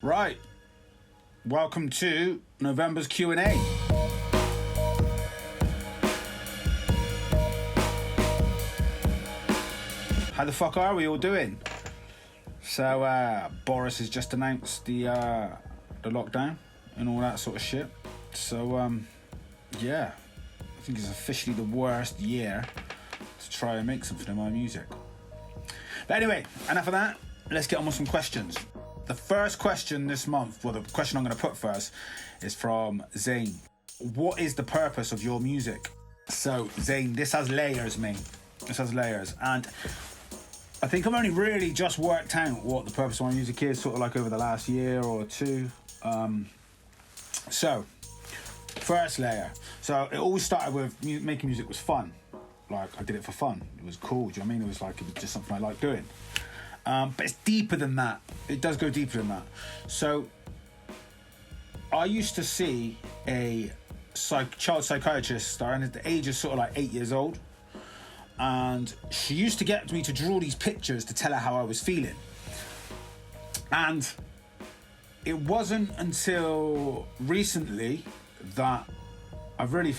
Right, welcome to November's Q&A. How the fuck are we all doing? So Boris has just announced the lockdown and all that sort of shit. So yeah, I think it's officially the worst year to try and make something of my music. But anyway, enough of that. Let's get on with some questions. The first question this month, well, the question I'm going to put first is from Zane. What is the purpose of your music? So, Zane, this has layers, mate. This has layers. And I think I've only really just worked out what the purpose of my music is, sort of like over the last year or two. So, first layer. So, it always started with making music was fun. Like, I did it for fun. It was cool, do you know what I mean? It was just something I liked doing. But it's deeper than that. It does go deeper than that. So I used to see a child psychiatrist starting at the age of sort of like 8 years old. And she used to get me to draw these pictures to tell her how I was feeling. And it wasn't until recently that I really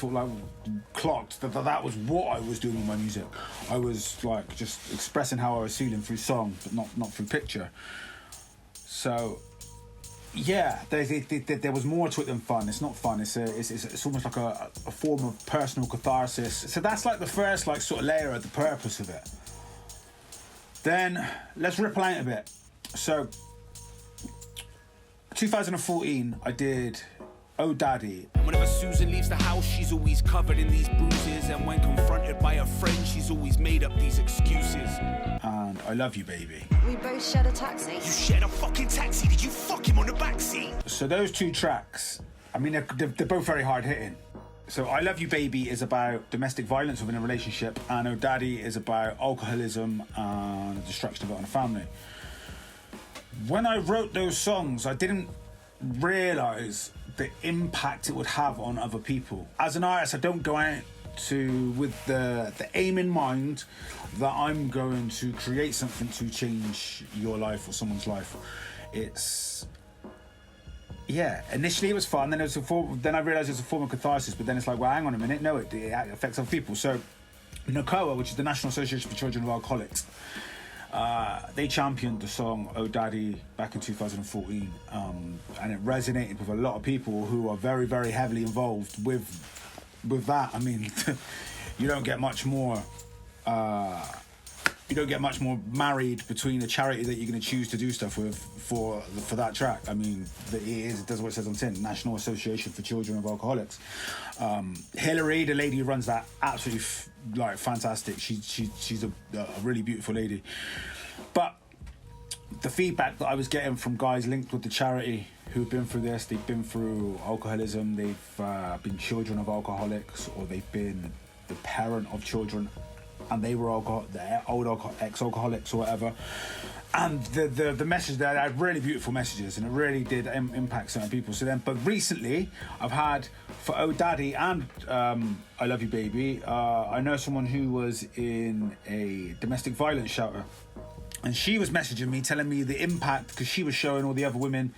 clocked that was what I was doing with my music. I was like just expressing how I was feeling through song, but not through picture. So yeah, there was more to it than fun. It's not fun. It's almost like a form of personal catharsis. So that's like the first like sort of layer of the purpose of it. Then let's ripple out a bit. So 2014, I did Oh Daddy. Whenever Susan leaves the house, she's always covered in these bruises. And when confronted by a friend, she's always made up these excuses. And I Love You Baby. We both shared a taxi. You shared a fucking taxi, did you fuck him on the backseat? So those two tracks, I mean, they're both very hard hitting. So I Love You Baby is about domestic violence within a relationship, and Oh Daddy is about alcoholism and the destruction of it on a family. When I wrote those songs, I didn't realise the impact it would have on other people. As an artist, I don't go out with the aim in mind that I'm going to create something to change your life or someone's life. Initially it was fun, then I realised it's a form of catharsis, but then it's like, well, hang on a minute, no, it affects other people. So NACOA, which is the National Association for Children of Alcoholics, they championed the song Oh Daddy back in 2014, and it resonated with a lot of people who are very, very heavily involved with that. I mean, you don't get much more married between a charity that you're going to choose to do stuff with for that track. I mean, it does what it says on tin, National Association for Children of Alcoholics. Hillary, the lady who runs that, absolutely fantastic. She's a really beautiful lady. But the feedback that I was getting from guys linked with the charity who've been through this, they've been through alcoholism, they've been children of alcoholics, or they've been the parent of children and they were ex-alcoholics or whatever, and the message there, they had really beautiful messages, and it really did impact certain people. So then, but recently I've had for Oh Daddy and I Love You Baby, I know someone who was in a domestic violence shelter, and she was messaging me telling me the impact, because she was showing all the other women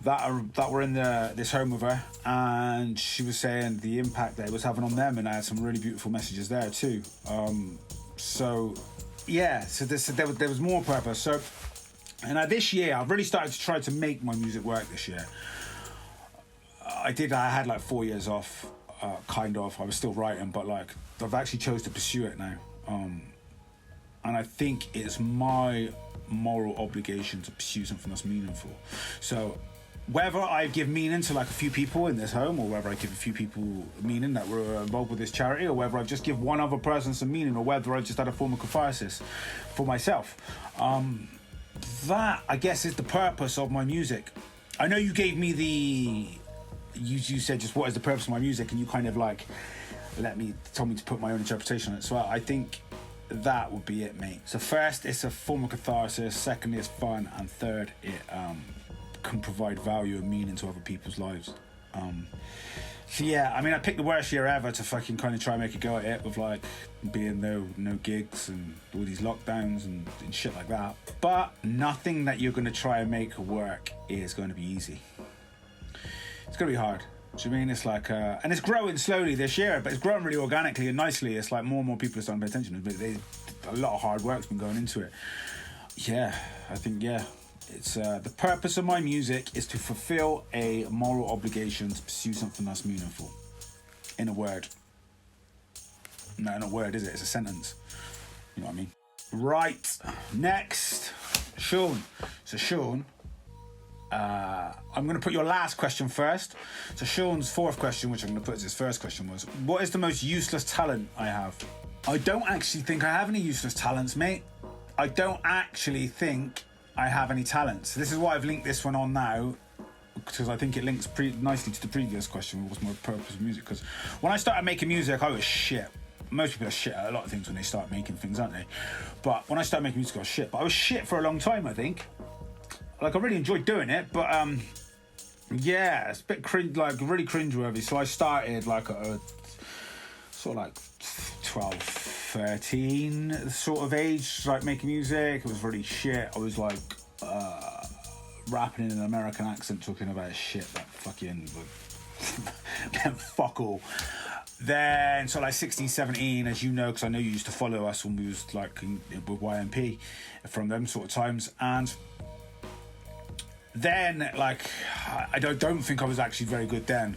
that were in this home with her, and she was saying the impact that it was having on them, and I had some really beautiful messages there too. So there was more purpose. So, and this year I've really started to try to make my music work this year. I had like 4 years off, kind of. I was still writing, but like I've actually chose to pursue it now. And I think it's my moral obligation to pursue something that's meaningful. So whether I give meaning to like a few people in this home, or whether I give a few people meaning that were involved with this charity, or whether I just give one other person some meaning, or whether I just had a form of catharsis for myself, that I guess is the purpose of my music. I know you gave me you said just what is the purpose of my music, and you kind of like told me to put my own interpretation on it. So I think that would be it, mate. So first, it's a form of catharsis. Second, it's fun, and third, it can provide value and meaning to other people's lives. So yeah, I mean, I picked the worst year ever to fucking kind of try and make a go at it, with like being no gigs and all these lockdowns and shit like that. But nothing that you're going to try and make work is going to be easy. It's going to be hard. Do you know what I mean? It's like, and it's growing slowly this year, but it's growing really organically and nicely. It's like more and more people are starting to pay attention. But a lot of hard work's been going into it. Yeah, I think, yeah. It's the purpose of my music is to fulfill a moral obligation to pursue something that's meaningful. In a word. No, not a word, is it? It's a sentence. You know what I mean? Right. Next, Shaun. So Shaun, I'm going to put your last question first. So Shaun's fourth question, which I'm going to put as his first question, was, what is the most useless talent I have? I don't actually think I have any useless talents, mate. I don't actually think I have any talents. This is why I've linked this one on now, because I think it links nicely to the previous question, what was my purpose of music? Because when I started making music, I was shit. Most people are shit at a lot of things when they start making things, aren't they? But when I started making music, I was shit. But I was shit for a long time, I think. Like, I really enjoyed doing it, but yeah, it's a bit cringe, like really cringeworthy. So I started like at a sort of like 12, 13 sort of age, like making music. It was really shit. I was like rapping in an American accent, talking about shit that fucking fuck all. Then, so like 16, 17, as you know, because I know you used to follow us when we was like with YMP from them sort of times. And then, like, I don't think I was actually very good then.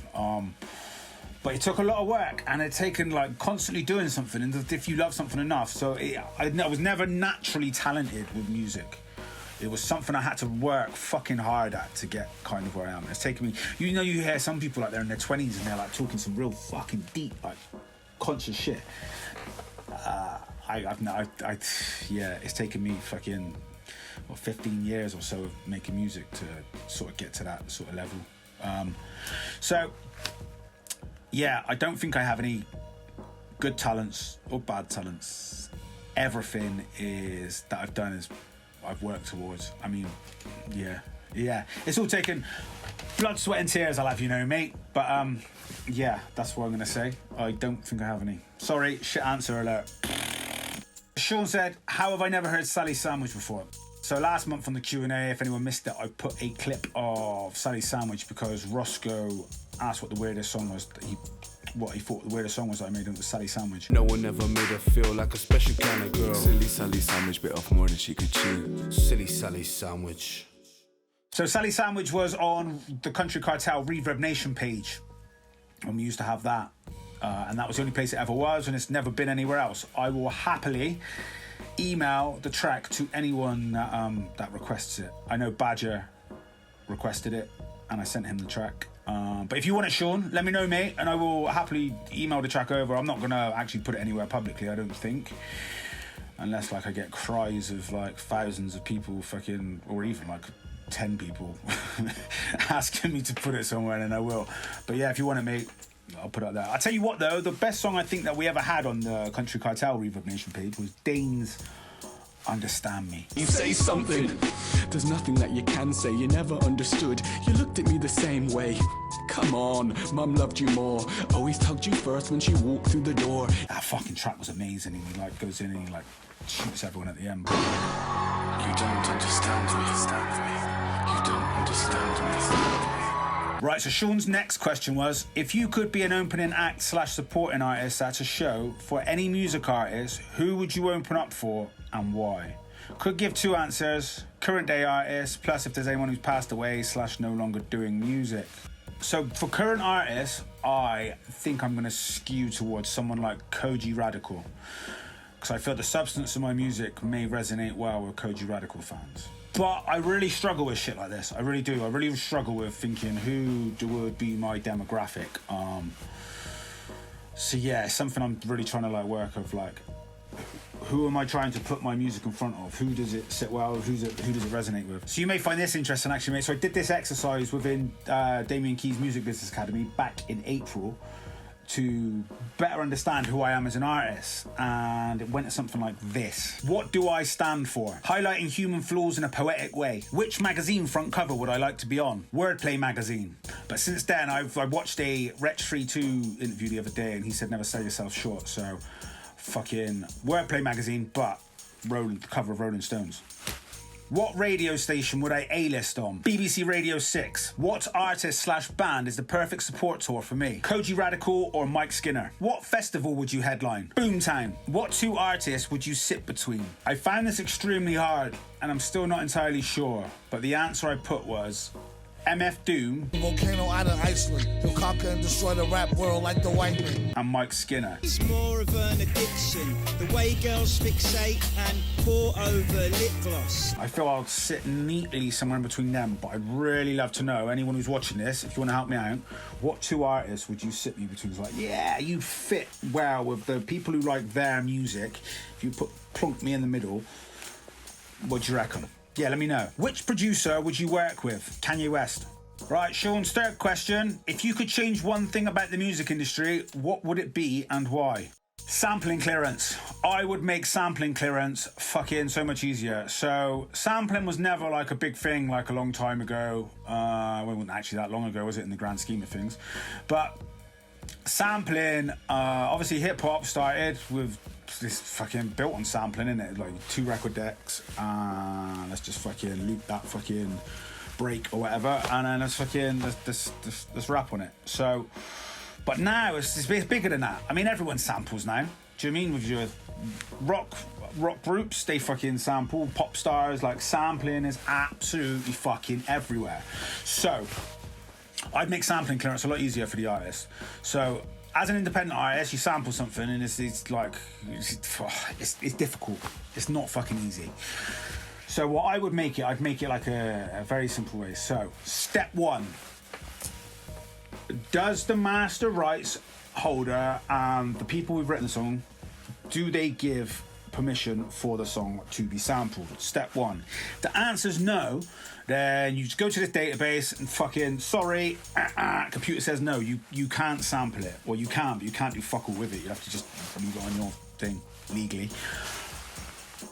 But it took a lot of work, and it's taken like constantly doing something, and if you love something enough. So I was never naturally talented with music. It was something I had to work fucking hard at to get kind of where I am. It's taken me, you know, you hear some people like they're in their 20s and they're like talking some real fucking deep, like conscious shit. Yeah, it's taken me fucking 15 years or so of making music to sort of get to that sort of level. So yeah, I don't think I have any good talents or bad talents. Everything is that I've done is I've worked towards. I mean, yeah. It's all taken blood, sweat and tears, I'll have you know, mate. But yeah, that's what I'm gonna say. I don't think I have any. Sorry, shit answer alert. Shaun said, how have I never heard Sally Sandwich before? So last month on the Q&A, if anyone missed it, I put a clip of Sally Sandwich because Roscoe asked what the weirdest song was that what he thought the weirdest song was that I made him was Sally Sandwich. No one ever made her feel like a special kind of girl. Silly Sally Sandwich bit off more than she could chew. Silly Sally Sandwich. So Sally Sandwich was on the Country Cartel Reverb Nation page, and we used to have that. And that was the only place it ever was, and it's never been anywhere else. I will happily email the track to anyone that requests it. I know Badger requested it, and I sent him the track. But if you want it, Shaun, let me know, mate, and I will happily email the track over. I'm not going to actually put it anywhere publicly, I don't think. Unless, like, I get cries of, like, thousands of people fucking, or even, like, 10 people asking me to put it somewhere, and then I will. But yeah, if you want it, mate, I'll put it up there. I'll tell you what, though, the best song I think that we ever had on the Country Cartel Reverb Nation page was Dane's Understand Me. You say something. There's nothing that you can say. You never understood. You looked at me the same way. Come on, Mum loved you more. Always tugged you first when she walked through the door. That fucking track was amazing. And he like goes in and he like shoots everyone at the end. You don't understand me. You don't understand me. Right, so Shaun's next question was, if you could be an opening act / supporting artist at a show for any music artist, who would you open up for and why? Could give 2 answers, current day artist, plus if there's anyone who's passed away / no longer doing music. So for current artists, I think I'm going to skew towards someone like Koji Radical, because I feel the substance of my music may resonate well with Koji Radical fans. But I really struggle with shit like this. I really do. I really struggle with thinking who would be my demographic. So yeah, it's something I'm really trying to like work of, like, who am I trying to put my music in front of? Who does it sit well? Who does it resonate with? So you may find this interesting, actually, mate. So I did this exercise within Damien Key's Music Business Academy back in April to better understand who I am as an artist, and it went to something like this. What do I stand for? Highlighting human flaws in a poetic way. Which magazine front cover would I like to be on? Wordplay magazine. But since then, I watched a Wretch32 interview the other day, and he said never sell yourself short, so fucking Wordplay magazine, but the cover of Rolling Stones. What radio station would I A-list on? BBC Radio 6. What artist/band is the perfect support tour for me? Koji Radical or Mike Skinner? What festival would you headline? Boomtown. What two artists would you sit between? I found this extremely hard, and I'm still not entirely sure, but the answer I put was MF Doom, volcano out of Iceland. He'll conquer and destroy the rap world like the white man. and Mike Skinner. It's more of an addiction, the way girls fixate and pour over lip gloss. I feel I'll sit neatly somewhere in between them, but I'd really love to know, anyone who's watching this, if you want to help me out, what two artists would you sit me between? It's like, yeah, you fit well with the people who like their music. If you plonk me in the middle, what do you reckon? Yeah, let me know. Which producer would you work with? Kanye West. Right, Shaun's third question. If you could change one thing about the music industry, what would it be and why? Sampling clearance. I would make sampling clearance fucking so much easier. So sampling was never like a big thing like a long time ago. Well, it wasn't actually that long ago, was it, in the grand scheme of things? But sampling, obviously hip hop started with this fucking built on sampling, innit? Like 2 record decks, let's just fucking loop that fucking break or whatever, and then let's rap on it. So, but now it's bigger than that. I mean, everyone samples now. Do you mean with your rock groups, they fucking sample? Pop stars, like, sampling is absolutely fucking everywhere. So I'd make sampling clearance a lot easier for the artist. So as an independent artist, you sample something and it's difficult. It's not fucking easy. So what I would make it, I'd make it like a very simple way. So step 1, does the master rights holder and the people who've written the song, do they give permission for the song to be sampled? Step 1. The answer's no. Then you just go to this database and fucking, sorry, computer says no, you can't sample it. Well, you can, but you can't do fuck all with it. You have to just leave it on your thing legally.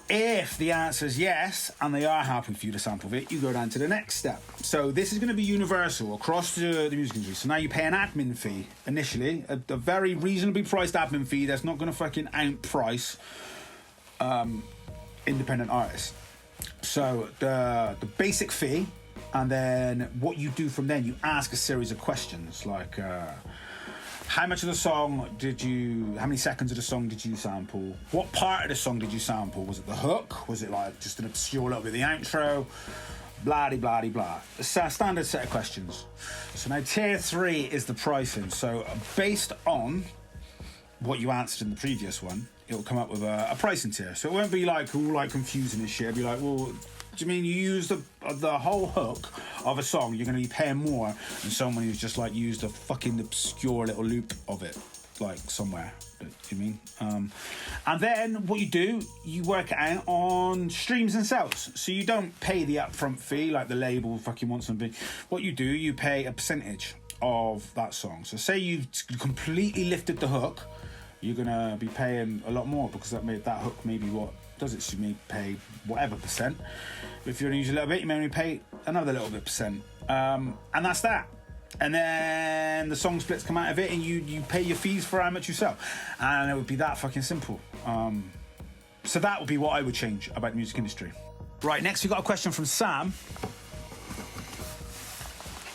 If the answer is yes, and they are happy for you to sample it, you go down to the next step. So this is going to be universal across the music industry. So now you pay an admin fee initially, a very reasonably priced admin fee that's not going to fucking outprice independent artists. So the basic fee, and then what you do from then, you ask a series of questions like how much of the song how many seconds of the song did you sample? What part of the song did you sample? Was it the hook? Was it like just an obscure little bit of the outro? Blah, blah, blah. It's a standard set of questions. So now tier 3 is the pricing. So based on what you answered in the previous one, it'll come up with a pricing tier. So it won't be like all like confusing and shit. It'll be like, well, do you mean you use the whole hook of a song, you're going to be paying more than someone who's just like used a fucking obscure little loop of it, like somewhere. Do you mean? And then what you do, you work it out on streams and sales. So you don't pay the upfront fee like the label fucking wants something. What you do, you pay a percentage of that song. So say you've completely lifted the hook, you're gonna be paying a lot more because that hook maybe what does it. So you may pay whatever percent. But if you're gonna use a little bit, you may only pay another little bit percent. And that's that. And then the song splits come out of it, and you pay your fees for how much you sell, and it would be that fucking simple. So that would be what I would change about the music industry. Right, next we got a question from Sam.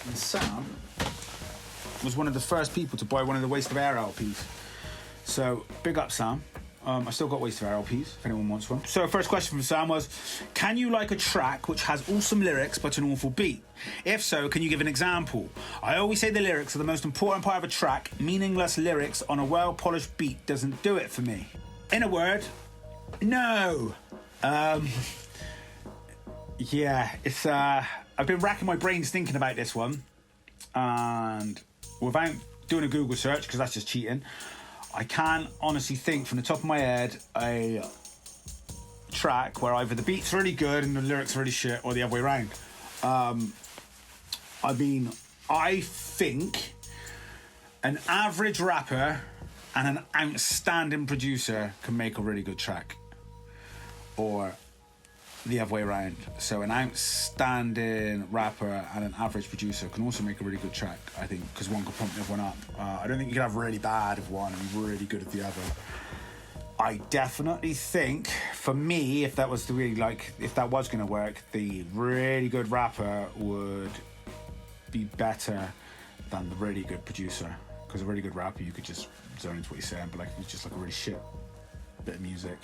And Sam was one of the first people to buy one of the Waste of Air LPs. So big up, Sam. I still got Waste of Air LPs if anyone wants one. So first question from Sam was, can you like a track which has awesome lyrics but an awful beat? If so, can you give an example? I always say the lyrics are the most important part of a track. Meaningless lyrics on a well-polished beat doesn't do it for me. In a word, no. Yeah, it's I've been racking my brains thinking about this one, and without doing a Google search, because that's just cheating, I can't honestly think from the top of my head a track where either the beat's really good and the lyrics are really shit, or the other way around. I mean, I think An average rapper and an outstanding producer can make a really good track, or the other way around. So an outstanding rapper and an average producer can also make a really good track, I think, because one could pump the other one up. I don't think you can have really bad of one and really good of the other. I definitely think, for me, if that was going to work, the really good rapper would be better than the really good producer. Because a really good rapper, you could just zone into what he's saying, but like, it's just like a really shit bit of music.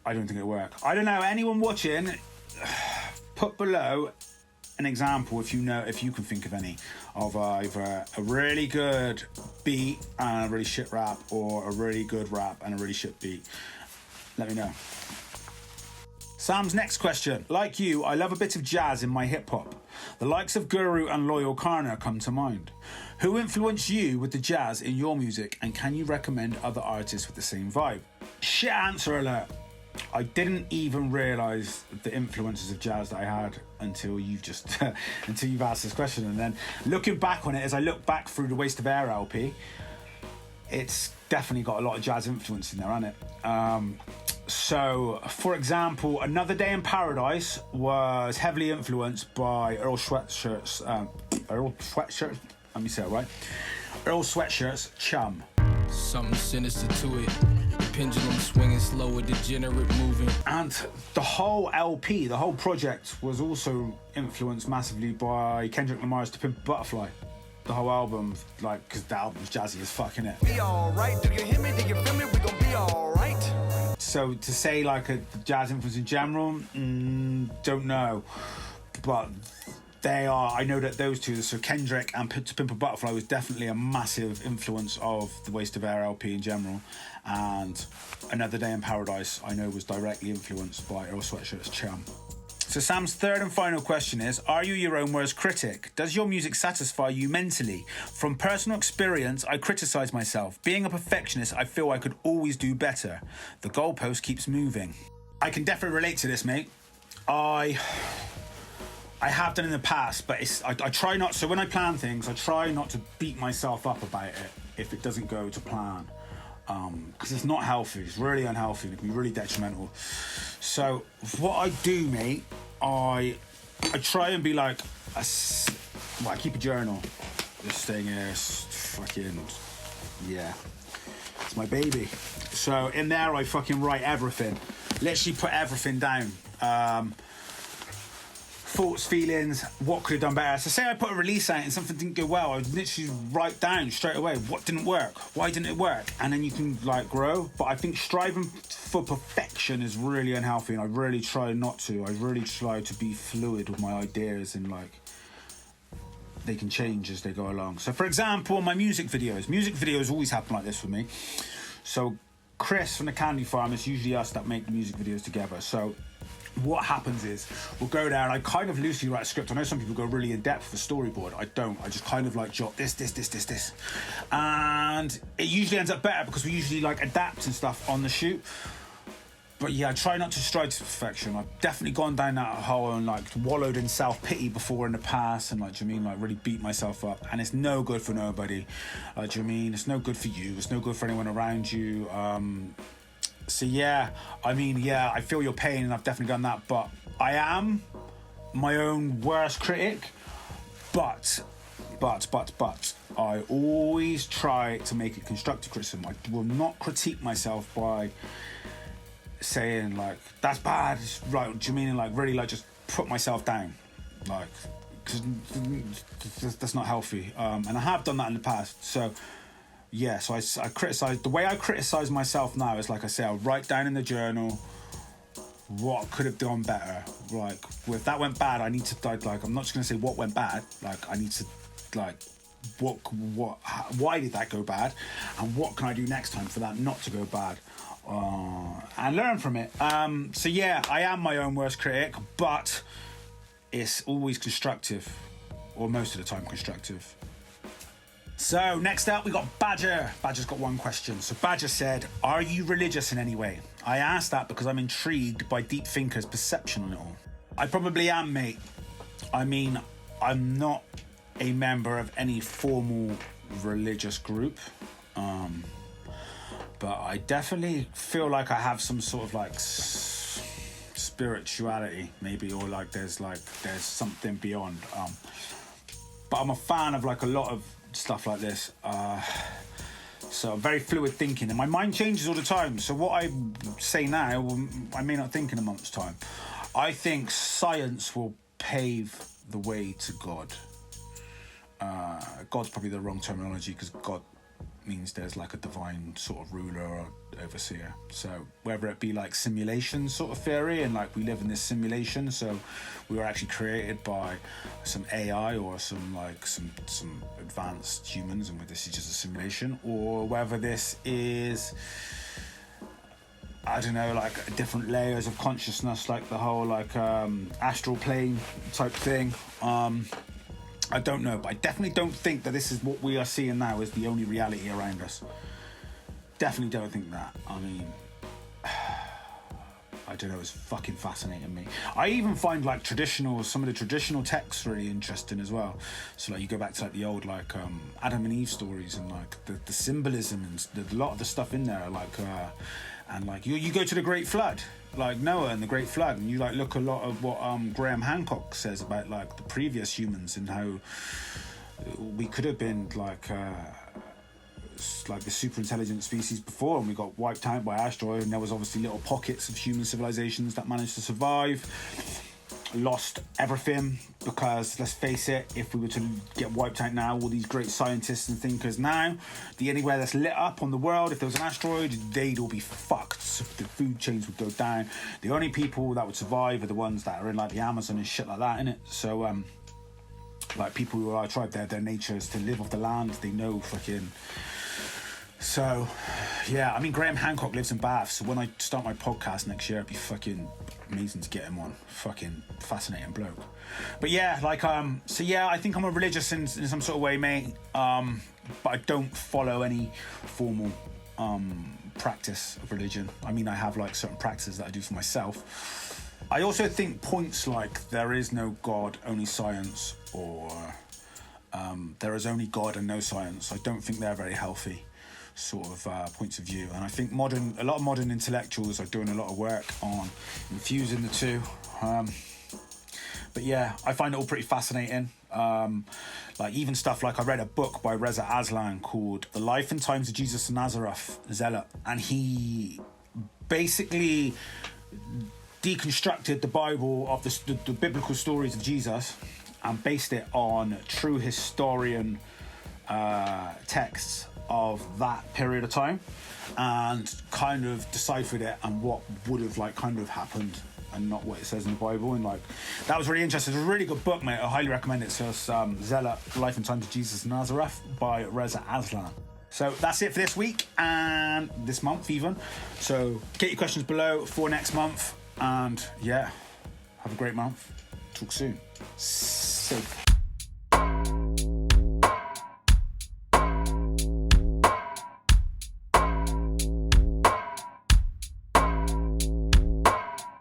I don't think it'll work. I don't know. Anyone watching, put below an example, if you can think of any, of either a really good beat and a really shit rap, or a really good rap and a really shit beat. Let me know. Sam's next question. Like you, I love a bit of jazz in my hip-hop. The likes of Guru and Loyal Kana come to mind. Who influenced you with the jazz in your music, and can you recommend other artists with the same vibe? Shit answer alert. I didn't even realise the influences of jazz that I had until you've asked this question. And then looking back on it, as I look back through the Waste of Air LP, it's definitely got a lot of jazz influence in there, hasn't it? So, for example, Another Day in Paradise was heavily influenced by Earl Sweatshirt's, let me say it right, Earl Sweatshirt's Chum. Something sinister to it. Pendulum swinging slower, degenerate moving. And the whole LP, the whole project, was also influenced massively by Kendrick Lamar's To Pimp a Butterfly. The whole album, like, because the album's jazzy as fuck, innit? Be alright, do you hear me? Do you feel me? We gon' be alright. So to say like a jazz influence in general, don't know. But they are, I know that those two, so Kendrick and To Pimp a Butterfly, was definitely a massive influence of the Waste of Air LP in general. And Another Day in Paradise, I know, was directly influenced by Earl Sweatshirt's Chum. So Sam's third and final question is, are you your own worst critic? Does your music satisfy you mentally? From personal experience, I criticise myself. Being a perfectionist, I feel I could always do better. The goalpost keeps moving. I can definitely relate to this, mate. I have done in the past, but I try not, so when I plan things, I try not to beat myself up about it if it doesn't go to plan. Because it's not healthy, it's really unhealthy, and it can be really detrimental. So what I do, mate, I try and be like, I keep a journal. This thing is fucking, yeah, it's my baby. So in there I fucking write everything, literally put everything down. Thoughts, feelings, what could have done better. So say I put a release out and something didn't go well, I would literally write down straight away what didn't work, why didn't it work, and then you can like grow. But I think striving for perfection is really unhealthy, and I really try not to. I really try to be fluid with my ideas, and like they can change as they go along. So for example, my music videos always happen like this for me. So Chris from the Candy Farm, it's usually us that make the music videos together. So what happens is we'll go there and I kind of loosely write a script. I know some people go really in depth for storyboard. I don't. I just kind of like jot this. And it usually ends up better because we usually like adapt and stuff on the shoot. But yeah, I try not to strive to perfection. I've definitely gone down that hole and like wallowed in self-pity before in the past, and like, do you mean, like really beat myself up, and it's no good for nobody. Do you mean, it's no good for you, it's no good for anyone around you. So yeah, I mean, yeah, I feel your pain, and I've definitely done that, but I am my own worst critic. But I always try to make it constructive criticism. I will not critique myself by saying like, that's bad, right, do you mean, like really like just put myself down, like, because that's not healthy. And I have done that in the past. So yeah, so I criticise. The way I criticise myself now is, like I say, I'll write down in the journal what could have done better. Like, if that went bad, I need to, like, I'm not just going to say what went bad. Like, I need to, like, why did that go bad? And what can I do next time for that not to go bad? And learn from it. So yeah, I am my own worst critic, but it's always constructive, or most of the time constructive. So next up we got Badger. Badger's got one question. So Badger said, are you religious in any way? I asked that because I'm intrigued by deep thinkers' perception on it all. I probably am, mate. I mean, I'm not a member of any formal religious group, but I definitely feel like I have some sort of like spirituality, maybe, or like there's something beyond. But I'm a fan of like a lot of stuff like this. So very fluid thinking, and my mind changes all the time. So what I say now, I may not think in a month's time. I think science will pave the way to God. God's probably the wrong terminology, because God means there's like a divine sort of ruler or overseer. So whether it be like simulation sort of theory, and like we live in this simulation, so we were actually created by some AI or some advanced humans, and this is just a simulation, or whether this is, I don't know, like different layers of consciousness, like the whole like astral plane type thing. I don't know, but I definitely don't think that this is what we are seeing now is the only reality around us. Definitely don't think that. I mean, I don't know, it's fucking fascinating me. I even find like some of the traditional texts really interesting as well. So like you go back to like the old like Adam and Eve stories, and like the symbolism and a lot of the stuff in there, like and like you go to the Great Flood, like Noah and the Great Flood, and you like look a lot of what Graham Hancock says about like the previous humans and how we could have been like the super intelligent species before, and we got wiped out by asteroid, and there was obviously little pockets of human civilizations that managed to survive, lost everything, because let's face it, if we were to get wiped out now, all these great scientists and thinkers now, anywhere that's lit up on the world, if there was an asteroid, they'd all be fucked. So the food chains would go down. The only people that would survive are the ones that are in like the Amazon and shit like that, innit? So like people who are tribe, their nature is to live off the land. They know fucking. So, yeah, I mean, Graham Hancock lives in Bath, so when I start my podcast next year, it'd be fucking amazing to get him on. Fucking fascinating bloke. But yeah, like, so yeah, I think I'm a religious in some sort of way, mate, but I don't follow any formal practice of religion. I mean, I have like certain practices that I do for myself. I also think points like there is no God, only science, or there is only God and no science, I don't think they're very healthy sort of points of view, and I think a lot of modern intellectuals are doing a lot of work on infusing the two. But yeah, I find it all pretty fascinating. Like even stuff like I read a book by Reza Aslan called The Life and Times of Jesus of Nazareth, Zealot, and he basically deconstructed the Bible of the biblical stories of Jesus and based it on true historian texts of that period of time, and kind of deciphered it and what would have like kind of happened, and not what it says in the Bible. And like that was really interesting. It's a really good book, mate. I highly recommend it. So it's Zealot, Life and Times of Jesus of Nazareth by Reza Aslan. So that's it for this week and this month even. So get your questions below for next month, and yeah, have a great month. Talk soon. Safe.